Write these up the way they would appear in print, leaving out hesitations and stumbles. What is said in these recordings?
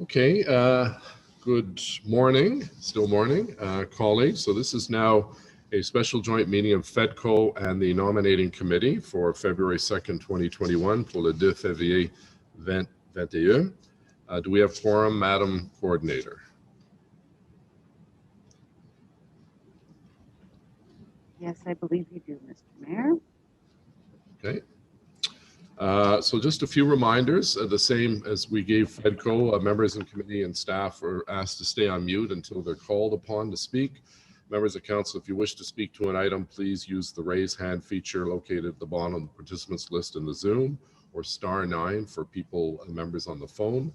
Okay, good morning, still morning, colleagues. So this is now a special joint meeting of FEDCO and the nominating committee for February 2nd, 2021 pour le 2 février 2021. Do we have quorum, Madam Coordinator? Yes, I believe you do, Mr. Mayor. Okay. So just a few reminders, the same as we gave FEDCO, members and committee and staff are asked to stay on mute until they're called upon to speak. Members of council, if you wish to speak to an item, please use the raise hand feature located at the bottom of the participants list in the Zoom, or *9 for people and members on the phone.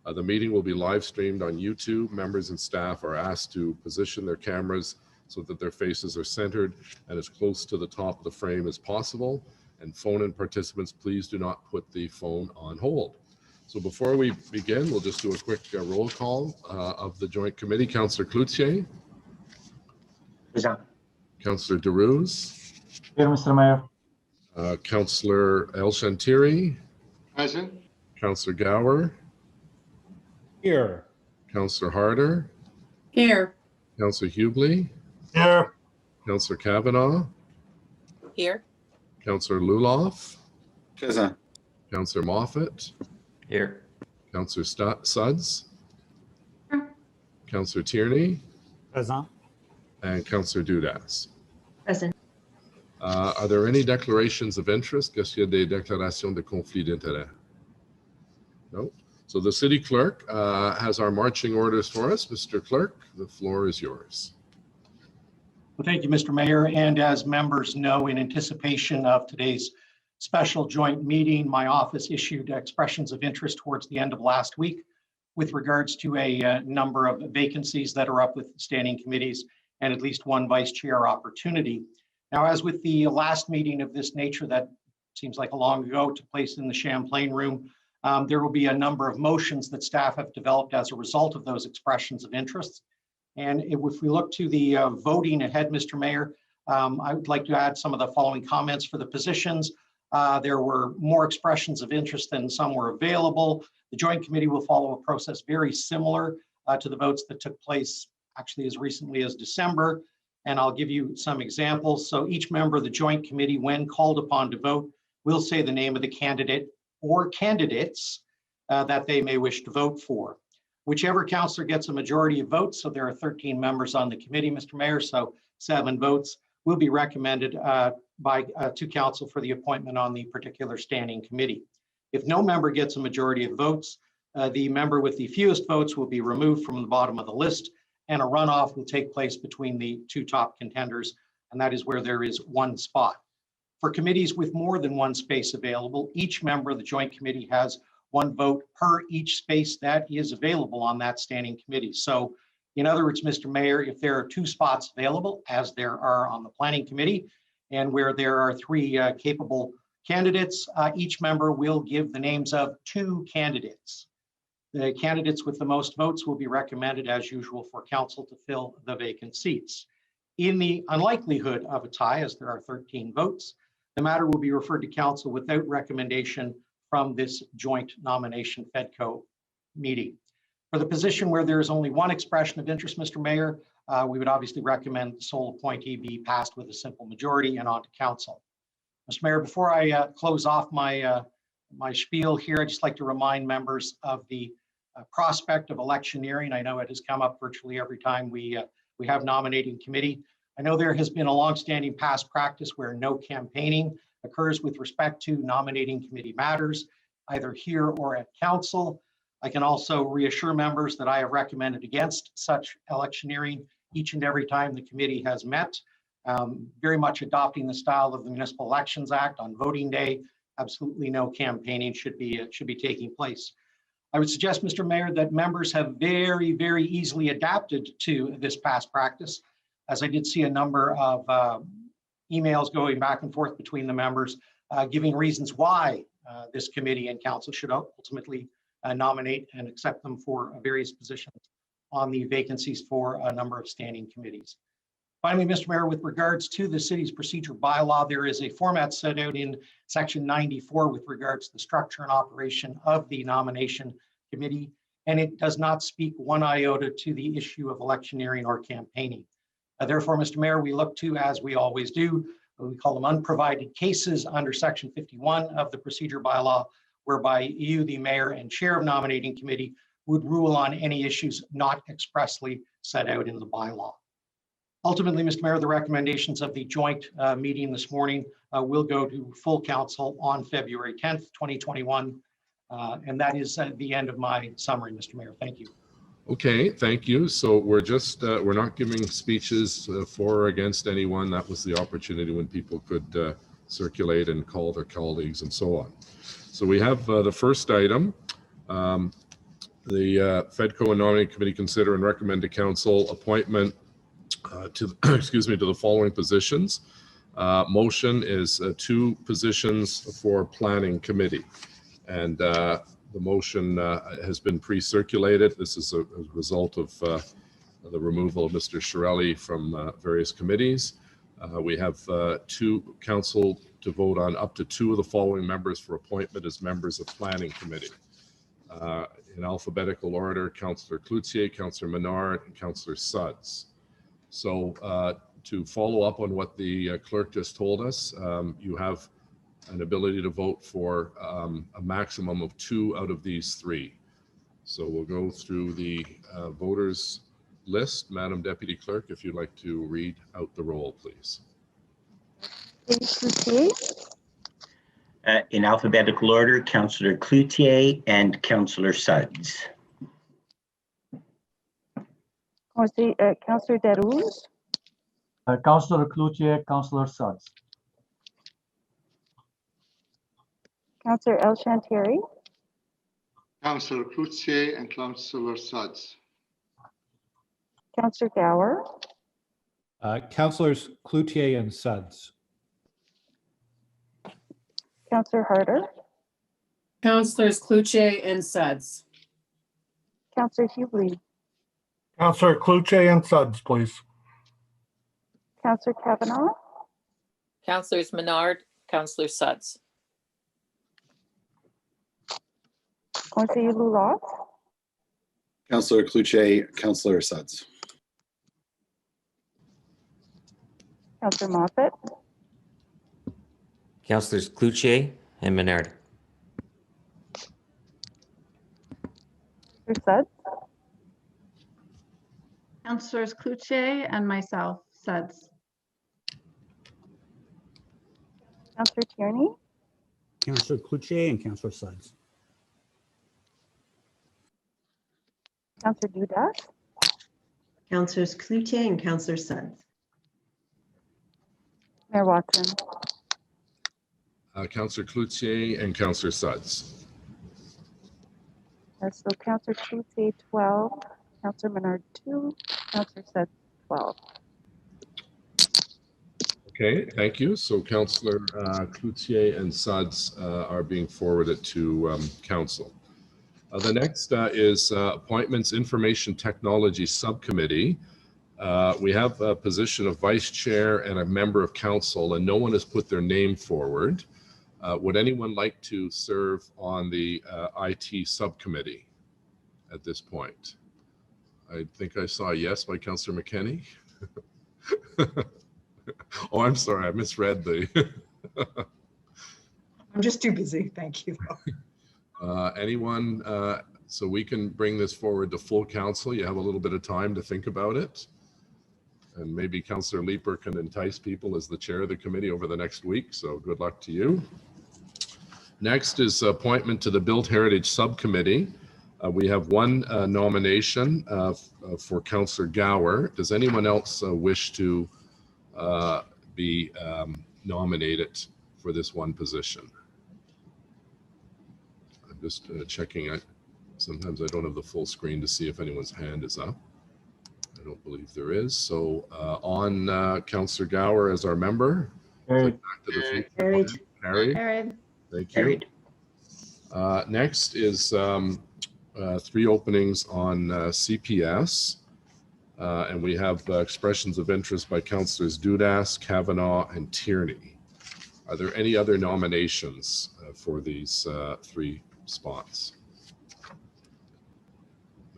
The meeting will be live streamed on YouTube. Members and staff are asked to position their cameras so that their faces are centered and as close to the top of the frame as possible. And phone-in participants, please do not put the phone on hold. So before we begin, we'll just do a quick roll call of the joint committee. Councillor Cloutier. Present. Councillor Derouz. Here, Mr. Mayor. Councillor El Shantiri. Present. Councillor Gower. Here. Councillor Harder. Here. Councillor Hughley. Here. Councillor Kavanaugh. Here. Councillor Luloff. Present. Councillor Moffat. Here. Councillor Suds. Councillor Tierney. Present. And Councillor Dudas. Present. Are there any declarations of interest? Est-ce qu'il y a des déclarations de conflit d'intérêt? No. So the city clerk has our marching orders for us. Mr. Clerk, the floor is yours. Well, thank you, Mr. Mayor. And as members know, in anticipation of today's special joint meeting, my office issued expressions of interest towards the end of last week with regards to a number of vacancies that are up with standing committees and at least one vice chair opportunity. Now, as with the last meeting of this nature that seems like a long ago took place in the Champlain room, there will be a number of motions that staff have developed as a result of those expressions of interest. And if we look to the voting ahead, Mr. Mayor, I would like to add some of the following comments for the positions. There were more expressions of interest than some were available. The Joint Committee will follow a process very similar to the votes that took place actually as recently as December. And I'll give you some examples. So each member of the Joint Committee, when called upon to vote, will say the name of the candidate or candidates that they may wish to vote for. Whichever councillor gets a majority of votes, so there are 13 members on the committee, Mr. Mayor, so 7 votes will be recommended to council for the appointment on the particular standing committee. If no member gets a majority of votes, the member with the fewest votes will be removed from the bottom of the list, and a runoff will take place between the 2 top contenders, and that is where there is 1 spot. For committees with more than 1 space available, each member of the Joint Committee has 1 vote per each space that is available on that standing committee. So in other words, Mr. Mayor, if there are 2 spots available, as there are on the Planning Committee, and where there are 3 capable candidates, each member will give the names of 2 candidates. The candidates with the most votes will be recommended as usual for council to fill the vacant seats. In the unlikelihood of a tie, as there are 13 votes, the matter will be referred to council without recommendation from this joint nomination FEDCO meeting. For the position where there is only 1 expression of interest, Mr. Mayor, we would obviously recommend the sole appointee be passed with a simple majority and on to council. Mr. Mayor, before I close off my spiel here, I'd just like to remind members of the prospect of electioneering. I know it has come up virtually every time we have nominating committee. I know there has been a longstanding past practice where no campaigning occurs with respect to nominating committee matters, either here or at council. I can also reassure members that I have recommended against such electioneering each and every time the committee has met, very much adopting the style of the Municipal Elections Act on voting day. Absolutely no campaigning should be taking place. I would suggest, Mr. Mayor, that members have very, very easily adapted to this past practice, as I did see a number of emails going back and forth between the members, giving reasons why this committee and council should ultimately nominate and accept them for various positions on the vacancies for a number of standing committees. Finally, Mr. Mayor, with regards to the city's procedure bylaw, there is a format set out in section 94 with regards to the structure and operation of the nomination committee. and it does not speak one iota to the issue of electioneering or campaigning. Therefore, Mr. Mayor, we look to, as we always do, we call them unprovided cases under Section 51 of the procedure bylaw, whereby you, the mayor and chair of nominating committee, would rule on any issues not expressly set out in the bylaw. Ultimately, Mr. Mayor, the recommendations of the joint meeting this morning will go to full council on February 10th, 2021. And that is the end of my summary, Mr. Mayor. Thank you. Okay, thank you. So we're just, we're not giving speeches for or against anyone. That was the opportunity when people could circulate and call their colleagues and so on. So we have the first item. The FEDCO and Nominating Committee consider and recommend to Council appointment to, excuse me, to the following positions. Motion is 2 positions for Planning Committee. And the motion has been pre-circulated. This is a result of the removal of Mr. Shirelli from various committees. We have 2 council to vote on up to 2 of the following members for appointment as members of Planning Committee. In alphabetical order, Councillor Cloutier, Councillor Menard, and Councillor Suds. So to follow up on what the clerk just told us, you have an ability to vote for a maximum of 2 out of these 3. So we'll go through the voters list. Madam Deputy Clerk, if you'd like to read out the roll, please. In alphabetical order, Councillor Cloutier and Councillor Suds. Councillor Darouze, Councillor Cloutier, Councillor Suds. Councillor El Chantieri, Councillor Cloutier and Councillor Suds. Councillor Gower, Councillors Cloutier and Suds. Councillor Harder, Councillors Cloutier and Suds. Councillor Hubley, Councillor Cloutier and Suds, please. Councillor Kavanaugh, Councillors Menard, Councillor Suds. Conseiller Loulotte, Councillor Cloutier, Councillor Suds. Councillor Moffat, Councillors Cloutier and Menard. Councillor Suds, Councillors Cloutier and myself, Suds. Councillor Tierney, Councillor Cloutier and Councillor Suds. Councillor Dudas, Councillors Cloutier and Councillor Suds. Mayor Watson. Councillor Cloutier and Councillor Suds. So Councillor Cloutier 12, Councillor Menard 2, Councillor Suds 12. Okay, thank you. So Councillor Cloutier and Suds are being forwarded to Council. The next is Appointments Information Technology Subcommittee. We have a position of Vice Chair and a member of Council, and no one has put their name forward. Would anyone like to serve on the IT Subcommittee at this point? I think I saw a yes by Councillor McKenney. Oh, I'm sorry, I misread the. I'm just too busy, thank you. Anyone, so we can bring this forward to full council. You have a little bit of time to think about it. And maybe Councillor Leeper can entice people as the chair of the committee over the next week. So good luck to you. Next is appointment to the Built Heritage Subcommittee. We have 1 nomination for Councillor Gower. Does anyone else wish to be nominated for this 1 position? I'm just checking. Sometimes I don't have the full screen to see if anyone's hand is up. I don't believe there is. So on Councillor Gower as our member. Carried. Carried. Carried. Thank you. Next is 3 openings on CPS. And we have expressions of interest by Councillors Dudas, Kavanaugh, and Tierney. Are there any other nominations for these 3 spots?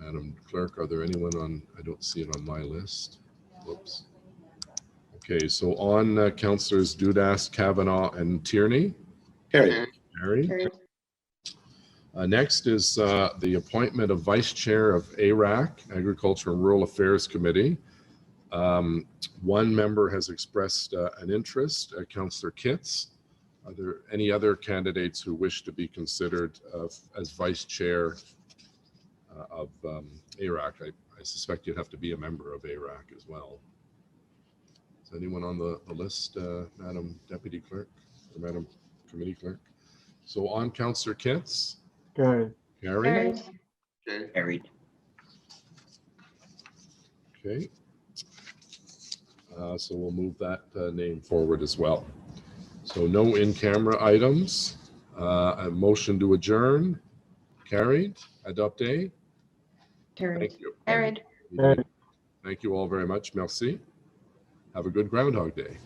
Madam Clerk, are there anyone on, I don't see it on my list. Whoops. Okay, so on Councillors Dudas, Kavanaugh, and Tierney. Carried. Carried. Carried. Next is the appointment of Vice Chair of ARAC, Agriculture and Rural Affairs Committee. One member has expressed an interest, Councillor Kitts. Are there any other candidates who wish to be considered as Vice Chair of ARAC? I suspect you'd have to be a member of ARAC as well. Is anyone on the list, Madam Deputy Clerk or Madam Committee Clerk? So on Councillor Kitts. Carried. Carried. Okay. Carried. Okay. So we'll move that name forward as well. So no in-camera items. A motion to adjourn. Carried. Adopté. Carried. Thank you. Carried. Carried. Thank you all very much. Merci. Have a good Groundhog Day.